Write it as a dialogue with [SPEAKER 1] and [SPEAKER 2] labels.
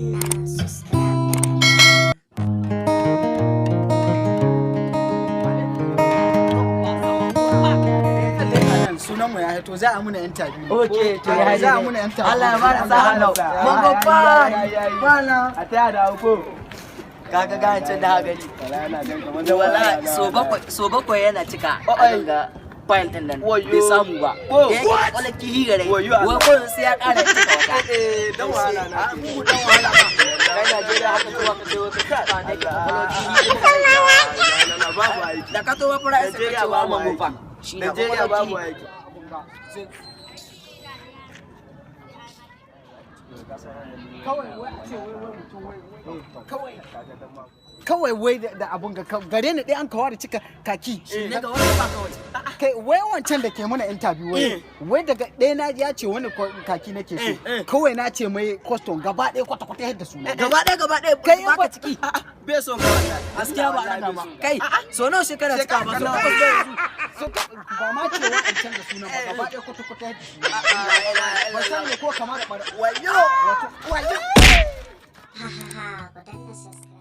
[SPEAKER 1] danna subscribe.
[SPEAKER 2] Sunan mu ya hito za a muna interview.
[SPEAKER 3] Okay, to ya
[SPEAKER 2] za a muna interview.
[SPEAKER 3] Allah ya bada sa'a nau. Mun go bana.
[SPEAKER 2] A taya da ko.
[SPEAKER 3] Kaga gancin da gari. Da wallahi so bakwai yana cika. Ga file din nan. Bai samu ba. Wala ki higare. Wai ko sai ya kara cika wata.
[SPEAKER 2] Dan wahala na. Mu dan wahala.
[SPEAKER 3] Kai Najeriya haka zuwa ka sai wata da ka to ba fara sai ka ba mu fa.
[SPEAKER 2] Najeriya babu aiki. Kawai wai da abun ga gare ni dai an kawo da cika kaki.
[SPEAKER 3] Ne ga wani ba kawai.
[SPEAKER 2] Kai wai wancan da ke mana interview wai daga ɗaya na ya ce wani kaki nake so. Kawai na ce mai custom gaba ɗaya kwata-kwata yadda su.
[SPEAKER 3] Gaba ɗaya
[SPEAKER 2] kai
[SPEAKER 3] baka ciki.
[SPEAKER 2] Bai son ka
[SPEAKER 3] gaskiya ba ana ba. Kai so nawa shekara cika ba so.
[SPEAKER 2] Ba ma ce wancan da sunan ba gaba ɗaya kwata-kwata yadda su. Ba san ne ko kamar wayo.
[SPEAKER 1] Ha ha ha, ku danna subscribe.